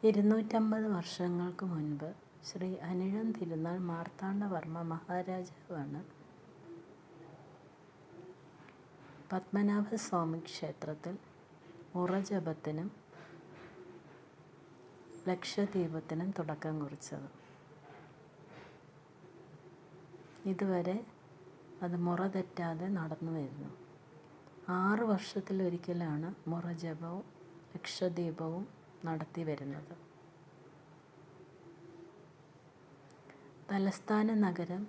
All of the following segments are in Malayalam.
250 വർഷങ്ങൾക്ക് മുൻപ് ശ്രീ അനിഴം തിരുനാൾ മാർത്താണ്ഡവർമ്മ മഹാരാജാവാണ് പത്മനാഭസ്വാമി ക്ഷേത്രത്തിൽ മുറജപത്തിനും ലക്ഷദീപത്തിനും തുടക്കം കുറിച്ചത്. ഇതുവരെ അത് മുറ തെറ്റാതെ നടന്നു വരുന്നു. 6 വർഷത്തിലൊരിക്കലാണ് മുറജപവും ലക്ഷദീപവും നടത്തി വരുന്നത്. തലസ്ഥാന നഗരം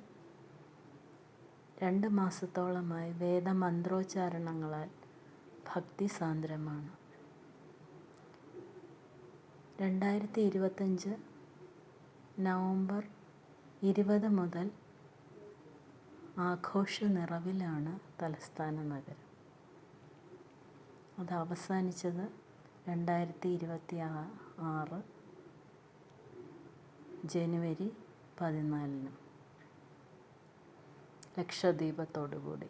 2 മാസത്തോളമായി വേദമന്ത്രോച്ചാരണങ്ങളാൽ ഭക്തിസാന്ദ്രമാണ്. 2025 നവംബർ 20 മുതൽ ആഘോഷ നിറവിലാണ് തലസ്ഥാന നഗരം. അത് അവസാനിച്ചത് 2026 ജനുവരി 14 ലക്ഷദീപത്തോടുകൂടി.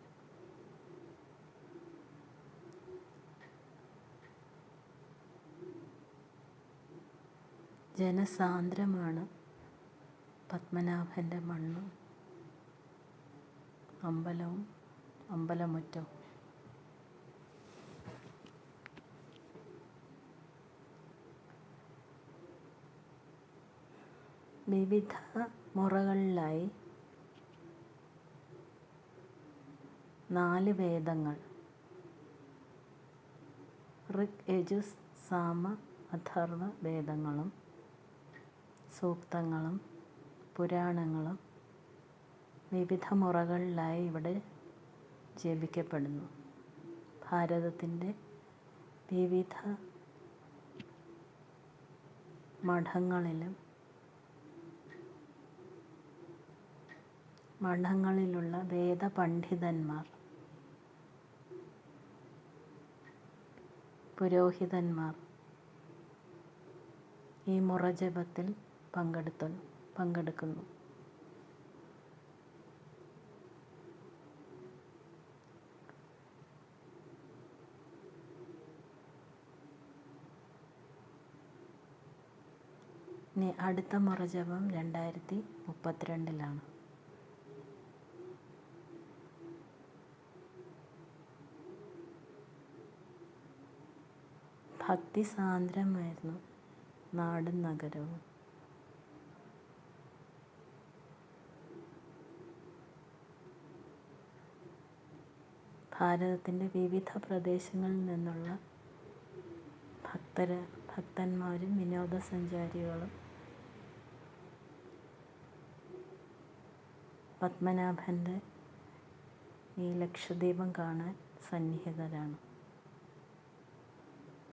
ജനസാന്ദ്രമാണ് പത്മനാഭൻ്റെ മണ്ണും അമ്പലവും അമ്പലമുറ്റവും. വിവിധ മുറകളിലായി 4 വേദങ്ങൾ ഋഗ്, യജുസ്, സാമ, അഥർവ വേദങ്ങളും സൂക്തങ്ങളും പുരാണങ്ങളും വിവിധ മുറകളിലായി ഇവിടെ ജപിക്കപ്പെടുന്നു. ഭാരതത്തിൻ്റെ വിവിധ മഠങ്ങളിലുള്ള വേദപണ്ഡിതന്മാർ, പുരോഹിതന്മാർ ഈ മുറജപത്തിൽ പങ്കെടുക്കുന്നു. ഇനി അടുത്ത മുറജപം 2032 ഭക്തിസാന്ദ്രമായിരുന്നു നാടും നഗരവും. ഭാരതത്തിൻ്റെ വിവിധ പ്രദേശങ്ങളിൽ നിന്നുള്ള ഭക്തന്മാരും വിനോദസഞ്ചാരികളും പത്മനാഭൻ്റെ ഈ ലക്ഷദീപം കാണാൻ സന്നിഹിതരാണ്.